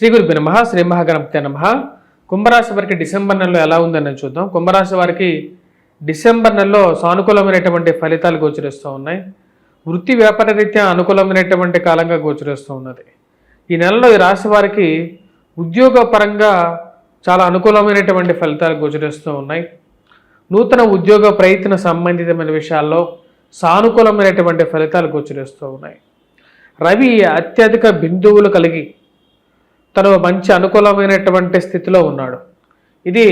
శ్రీ గురుభ్యో నమః. శ్రీ మహాగణపతే నమః. కుంభరాశి వారికి డిసెంబర్ నెలలో ఎలా ఉందని చూద్దాం. కుంభరాశి వారికి డిసెంబర్ నెలలో సానుకూలమైనటువంటి ఫలితాలు గోచరిస్తూ ఉన్నాయి. వృత్తి వ్యాపార రీత్యా అనుకూలమైనటువంటి కాలంగా గోచరిస్తూ ఉన్నది. ఈ నెలలో ఈ రాశి వారికి ఉద్యోగపరంగా చాలా అనుకూలమైనటువంటి ఫలితాలు గోచరిస్తూ ఉన్నాయి. నూతన ఉద్యోగ ప్రయత్న సంబంధితమైన విషయాల్లో సానుకూలమైనటువంటి ఫలితాలు గోచరిస్తూ ఉన్నాయి. రవి అత్యధిక బిందువులు కలిగి తను మంచి అనుకూలమైనటువంటి స్థితిలో ఉన్నాడు. ఇది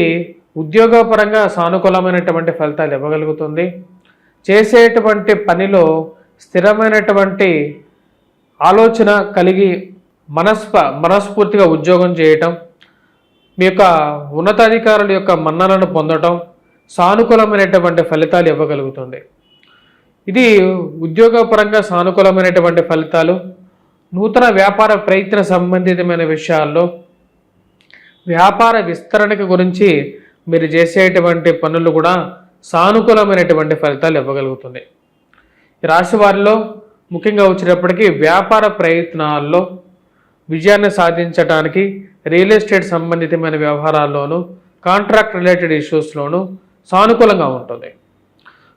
ఉద్యోగపరంగా సానుకూలమైనటువంటి ఫలితాలు ఇవ్వగలుగుతుంది. చేసేటువంటి పనిలో స్థిరమైనటువంటి ఆలోచన కలిగి మనస్ఫూర్తిగా ఉద్యోగం చేయటం, మీ యొక్క ఉన్నతాధికారుల యొక్క మన్ననలను పొందటం సానుకూలమైనటువంటి ఫలితాలు ఇవ్వగలుగుతుంది. ఇది ఉద్యోగపరంగా సానుకూలమైనటువంటి ఫలితాలు. నూతన వ్యాపార ప్రయత్న సంబంధితమైన విషయాల్లో వ్యాపార విస్తరణకి గురించి మీరు చేసేటువంటి పనులు కూడా సానుకూలమైనటువంటి ఫలితాలు ఇవ్వగలుగుతుంది. ఈ రాశి వారిలో ముఖ్యంగా వచ్చేటప్పటికీ వ్యాపార ప్రయత్నాల్లో విజయాన్ని సాధించడానికి రియల్ ఎస్టేట్ సంబంధితమైన వ్యవహారాల్లోనూ కాంట్రాక్ట్ రిలేటెడ్ ఇష్యూస్లోనూ సానుకూలంగా ఉంటుంది.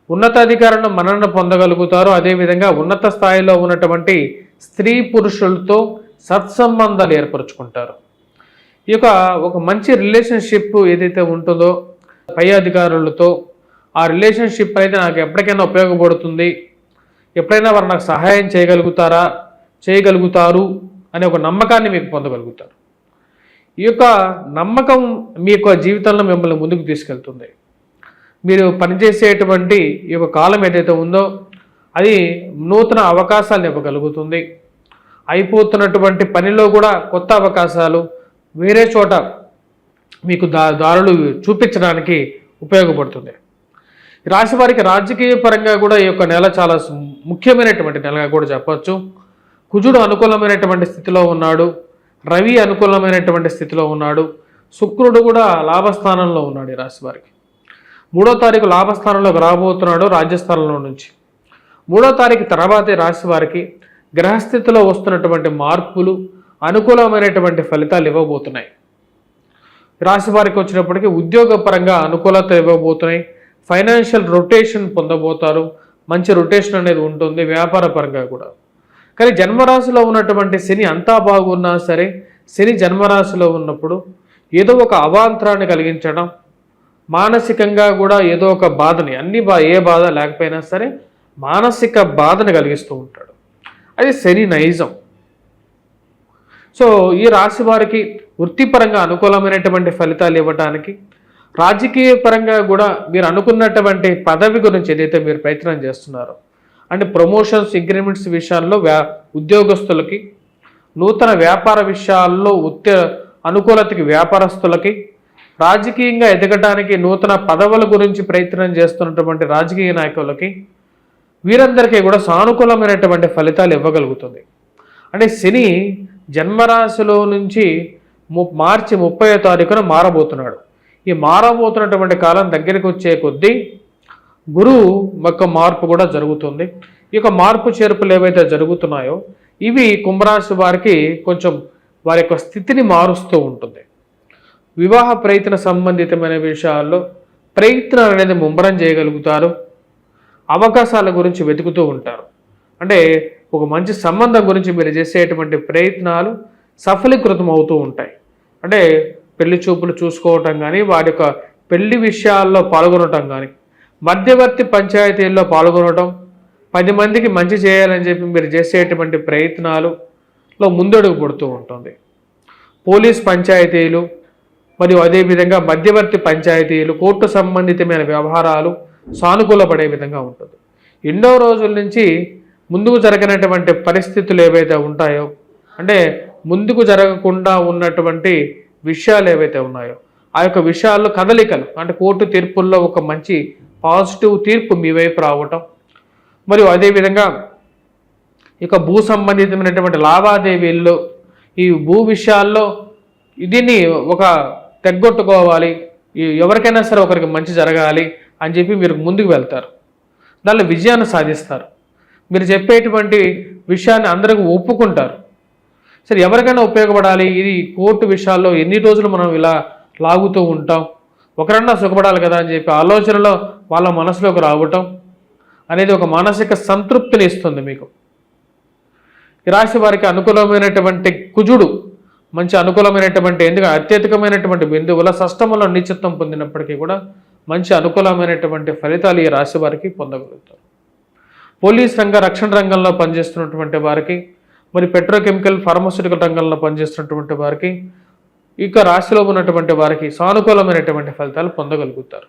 ఉన్నతాధికారులను మన్నన పొందగలుగుతారు. అదేవిధంగా ఉన్నత స్థాయిలో ఉన్నటువంటి స్త్రీ పురుషులతో సత్సంబంధాలు ఏర్పరచుకుంటారు. ఈ యొక్క ఒక మంచి రిలేషన్షిప్ ఏదైతే ఉంటుందో పై అధికారులతో, ఆ రిలేషన్షిప్ అయితే నాకు ఎప్పటికైనా ఉపయోగపడుతుంది, ఎప్పుడైనా వారు నాకు సహాయం చేయగలుగుతారు అనే ఒక నమ్మకాన్ని మీకు పొందగలుగుతారు. ఈ యొక్క నమ్మకం మీ యొక్క జీవితంలో మిమ్మల్ని ముందుకు తీసుకెళ్తుంది. మీరు పనిచేసేటువంటి ఈ యొక్క కాలం ఏదైతే ఉందో అది నూతన అవకాశాలను ఇవ్వగలుగుతుంది. అయిపోతున్నటువంటి పనిలో కూడా కొత్త అవకాశాలు వేరే చోట మీకు దారులు చూపించడానికి ఉపయోగపడుతుంది. రాశి వారికి రాజకీయ పరంగా కూడా ఈ యొక్క నెల చాలా ముఖ్యమైనటువంటి నెలగా కూడా చెప్పచ్చు. కుజుడు అనుకూలమైనటువంటి స్థితిలో ఉన్నాడు. రవి అనుకూలమైనటువంటి స్థితిలో ఉన్నాడు. శుక్రుడు కూడా లాభస్థానంలో ఉన్నాడు. ఈ రాశి వారికి 3వ తారీఖు లాభస్థానంలోకి రాబోతున్నాడు రాజ్యస్థానంలో నుంచి. 3వ తారీఖు తర్వాతే రాశి వారికి గ్రహస్థితిలో వస్తున్నటువంటి మార్పులు అనుకూలమైనటువంటి ఫలితాలు ఇవ్వబోతున్నాయి. రాశి వారికి వచ్చినప్పటికీ ఉద్యోగపరంగా అనుకూలత ఇవ్వబోతున్నాయి. Financial rotation పొందబోతారు. మంచి రొటేషన్ అనేది ఉంటుంది వ్యాపార పరంగా కూడా. కానీ జన్మరాశిలో ఉన్నటువంటి శని అంతా బాగున్నా సరే శని జన్మరాశిలో ఉన్నప్పుడు ఏదో ఒక అవాంతరాన్ని కలిగించడం, మానసికంగా కూడా ఏదో ఒక బాధని ఏ బాధ లేకపోయినా సరే మానసిక బాధను కలిగిస్తూ ఉంటాడు. అది శని నైజం. సో ఈ రాశి వారికి వృత్తిపరంగా అనుకూలమైనటువంటి ఫలితాలు ఇవ్వడానికి, రాజకీయ పరంగా కూడా మీరు అనుకున్నటువంటి పదవి గురించి ఏదైతే మీరు ప్రయత్నం చేస్తున్నారో అంటే ప్రమోషన్స్, ఇంక్రిమెంట్స్ విషయాల్లో ఉద్యోగస్తులకి, నూతన వ్యాపార విషయాల్లో అనుకూలతకి వ్యాపారస్తులకి, రాజకీయంగా ఎదగడానికి నూతన పదవుల గురించి ప్రయత్నం చేస్తున్నటువంటి రాజకీయ నాయకులకి, వీరందరికీ కూడా సానుకూలమైనటువంటి ఫలితాలు ఇవ్వగలుగుతుంది. అంటే శని జన్మరాశిలో నుంచి మార్చి 30వ తారీఖున మారబోతున్నాడు. ఈ మారబోతున్నటువంటి కాలం దగ్గరికి వచ్చే కొద్దీ గురువు యొక్క మార్పు కూడా జరుగుతుంది. ఈ యొక్క మార్పు చేర్పులు ఏవైతే జరుగుతున్నాయో ఇవి కుంభరాశి వారికి కొంచెం వారి యొక్క స్థితిని మారుస్తూ ఉంటుంది. వివాహ ప్రయత్న సంబంధితమైన విషయాల్లో ప్రయత్నాలు అనేది ముమ్మరం చేయగలుగుతారు. అవకాశాల గురించి వెతుకుతూ ఉంటారు. అంటే ఒక మంచి సంబంధం గురించి మీరు చేసేటువంటి ప్రయత్నాలు సఫలీకృతం అవుతూ ఉంటాయి. అంటే పెళ్లి చూపులు చూసుకోవటం కానీ, వారి యొక్క పెళ్లి విషయాల్లో పాల్గొనటం కానీ, మధ్యవర్తి పంచాయతీల్లో పాల్గొనటం, 10 మందికి మంచి చేయాలని చెప్పి మీరు చేసేటువంటి ప్రయత్నాలలో ముందడుగు పడుతూ ఉంటుంది. పోలీస్ పంచాయతీలు మరియు అదేవిధంగా మధ్యవర్తి పంచాయతీలు, కోర్టు సంబంధితమైన వ్యవహారాలు సానుకూలపడే విధంగా ఉంటుంది. ఎన్నో రోజుల నుంచి ముందుకు జరగనటువంటి పరిస్థితులు ఏవైతే ఉంటాయో, అంటే ముందుకు జరగకుండా ఉన్నటువంటి విషయాలు ఏవైతే ఉన్నాయో ఆ యొక్క విషయాల్లో కదలికలు, అంటే కోర్టు తీర్పుల్లో ఒక మంచి పాజిటివ్ తీర్పు మీ వైపు రావటం, మరియు అదేవిధంగా ఇక భూ సంబంధితమైనటువంటి లావాదేవీల్లో ఈ భూ విషయాల్లో దీన్ని ఒక తెగ్గొట్టుకోవాలి, ఎవరికైనా సరే ఒకరికి మంచి జరగాలి అని చెప్పి మీరు ముందుకు వెళ్తారు. దానిలో విజయాన్ని సాధిస్తారు. మీరు చెప్పేటువంటి విషయాన్ని అందరికీ ఒప్పుకుంటారు. సరే ఎవరికైనా ఉపయోగపడాలి, ఇది కోర్టు విషయాల్లో ఎన్ని రోజులు మనం ఇలా లాగుతూ ఉంటాం, ఒకరన్నా సుఖపడాలి కదా అని చెప్పి ఆలోచనలో వాళ్ళ మనసులోకి రావటం అనేది ఒక మానసిక సంతృప్తిని ఇస్తుంది మీకు. ఈ రాశి వారికి అనుకూలమైనటువంటి కుజుడు మంచి అనుకూలమైనటువంటి, ఎందుకంటే అత్యధికమైనటువంటి బిందువుల షష్టములో నీచత్వం పొందినప్పటికీ కూడా మంచి అనుకూలమైనటువంటి ఫలితాలు ఈ రాశి వారికి పొందగలుగుతారు. పోలీస్ రంగ రక్షణ రంగంలో పనిచేస్తున్నటువంటి వారికి, మరి పెట్రోకెమికల్ ఫార్మాస్యూటికల్ రంగంలో పనిచేస్తున్నటువంటి వారికి, ఇక రాశిలో ఉన్నటువంటి వారికి సానుకూలమైనటువంటి ఫలితాలు పొందగలుగుతారు.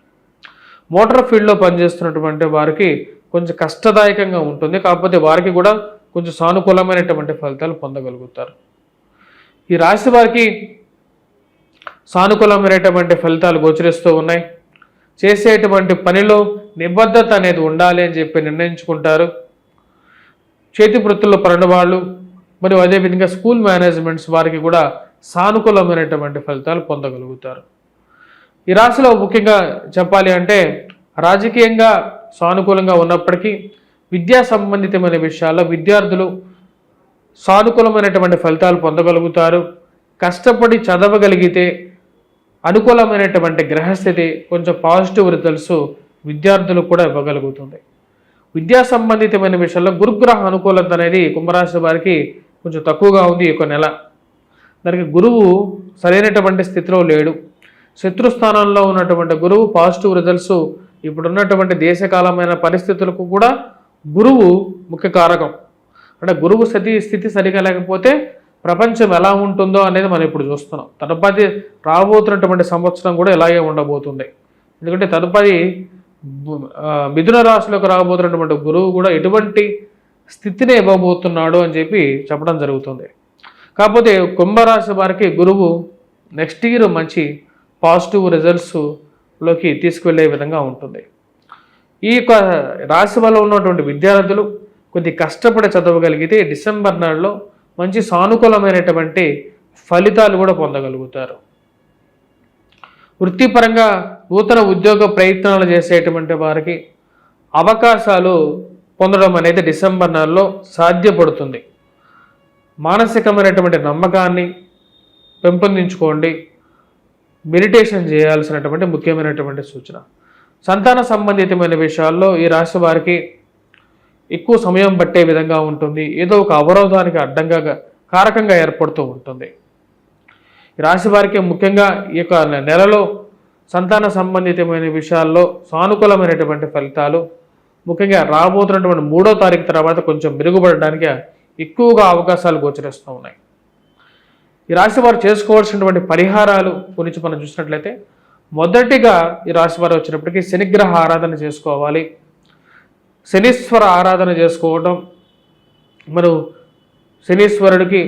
మోటార్ ఫీల్డ్లో పనిచేస్తున్నటువంటి వారికి కొంచెం కష్టదాయకంగా ఉంటుంది, కాకపోతే వారికి కూడా కొంచెం సానుకూలమైనటువంటి ఫలితాలు పొందగలుగుతారు. ఈ రాశి వారికి సానుకూలమైనటువంటి ఫలితాలు గోచరిస్తూ ఉన్నాయి. చేసేటువంటి పనిలో నిబద్ధత అనేది ఉండాలి అని చెప్పి నిర్ణయించుకుంటారు. చేతి వృత్తుల్లో పడినవాళ్ళు మరియు అదేవిధంగా స్కూల్ మేనేజ్మెంట్స్ వారికి కూడా సానుకూలమైనటువంటి ఫలితాలు పొందగలుగుతారు. ఈ రాశిలో ముఖ్యంగా చెప్పాలి అంటే రాజకీయంగా సానుకూలంగా ఉన్నప్పటికీ విద్యా సంబంధితమైన విషయాల్లో విద్యార్థులు సానుకూలమైనటువంటి ఫలితాలు పొందగలుగుతారు. కష్టపడి చదవగలిగితే అనుకూలమైనటువంటి గ్రహస్థితి కొంచెం పాజిటివ్ రిజల్ట్స్ విద్యార్థులకు కూడా ఇవ్వగలుగుతుంది. విద్యా సంబంధితమైన విషయాల్లో గురుగ్రహ అనుకూలత అనేది కుంభరాశి వారికి కొంచెం తక్కువగా ఉంది ఈ నెల. దానికి గురువు సరైనటువంటి స్థితిలో లేడు. శత్రుస్థానంలో ఉన్నటువంటి గురువు పాజిటివ్ రిజల్ట్స్ ఇప్పుడున్నటువంటి దేశకాలమైన పరిస్థితులకు కూడా గురువు ముఖ్య కారకం. అంటే గురువు స్థితి సరిగా లేకపోతే ప్రపంచం ఎలా ఉంటుందో అనేది మనం ఇప్పుడు చూస్తున్నాం. తదుపరి రాబోతున్నటువంటి సంవత్సరం కూడా ఇలాగే ఉండబోతుంది. ఎందుకంటే తదుపరి మిథున రాశిలోకి రాబోతున్నటువంటి గురువు కూడా ఎటువంటి స్థితిని ఇవ్వబోతున్నాడు అని చెప్పి చెప్పడం జరుగుతుంది. కాకపోతే కుంభరాశి వారికి గురువు నెక్స్ట్ ఇయర్ మంచి పాజిటివ్ రిజల్ట్స్లోకి తీసుకువెళ్ళే విధంగా ఉంటుంది. ఈ యొక్క రాశి వల్ల ఉన్నటువంటి విద్యార్థులు కొద్ది కష్టపడి చదవగలిగితే డిసెంబర్ నెలలో మంచి సానుకూలమైనటువంటి ఫలితాలు కూడా పొందగలుగుతారు. వృత్తిపరంగా నూతన ఉద్యోగ ప్రయత్నాలు చేసేటువంటి వారికి అవకాశాలు పొందడం అనేది డిసెంబర్ నెలలో సాధ్యపడుతుంది. మానసికమైనటువంటి నమ్మకాన్ని పెంపొందించుకోండి. మెడిటేషన్ చేయాల్సినటువంటి ముఖ్యమైనటువంటి సూచన. సంతాన సంబంధితమైన విషయాల్లో ఈ రాశి వారికి ఎక్కువ సమయం పట్టే విధంగా ఉంటుంది. ఏదో ఒక అవరోధానికి అడ్డంగా కారకంగా ఏర్పడుతూ ఉంటుంది. ఈ రాశి వారికి ముఖ్యంగా ఈ యొక్క నెలలో సంతాన సంబంధితమైన విషయాల్లో సానుకూలమైనటువంటి ఫలితాలు ముఖ్యంగా రాబోతున్నటువంటి 3వ తారీఖు తర్వాత కొంచెం మెరుగుపడడానికి ఎక్కువగా అవకాశాలు గోచరిస్తూ ఉన్నాయి. ఈ రాశి వారు చేసుకోవాల్సినటువంటి పరిహారాలు గురించి మనం చూసినట్లయితే మొదటిగా ఈ రాశి వారు వచ్చినప్పటికీ శనిగ్రహ ఆరాధన చేసుకోవాలి. శనీశ్వర ఆరాధన చేసుకోవడం, మనం శనీశ్వరుడికి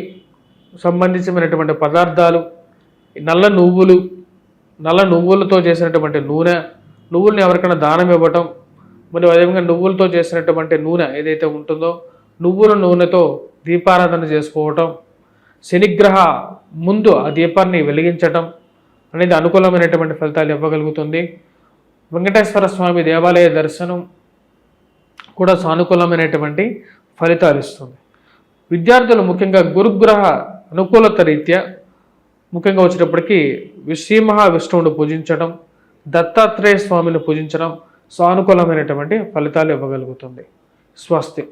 సంబంధించినటువంటి పదార్థాలు నల్ల నువ్వులతో చేసినటువంటి నూనె, నువ్వుల్ని ఎవరికైనా దానం ఇవ్వటం, మరియు అదేవిధంగా నువ్వులతో చేసినటువంటి నూనె ఏదైతే ఉంటుందో నువ్వుల నూనెతో దీపారాధన చేసుకోవటం, శనిగ్రహ ముందు ఆ దీపాన్ని వెలిగించటం అనేది అనుకూలమైనటువంటి ఫలితాలు ఇవ్వగలుగుతుంది. వెంకటేశ్వర స్వామి దేవాలయ దర్శనం కూడా సానుకూలమైనటువంటి ఫలితాలు ఇస్తుంది. విద్యార్థులు ముఖ్యంగా గురుగ్రహ అనుకూలత రీత్యా ముఖ్యంగా వచ్చేటప్పటికీ శ్రీ మహావిష్ణువుని పూజించడం, దత్తాత్రేయ స్వామిని పూజించడం సానుకూలమైనటువంటి ఫలితాలు ఇవ్వగలుగుతుంది. స్వస్తి.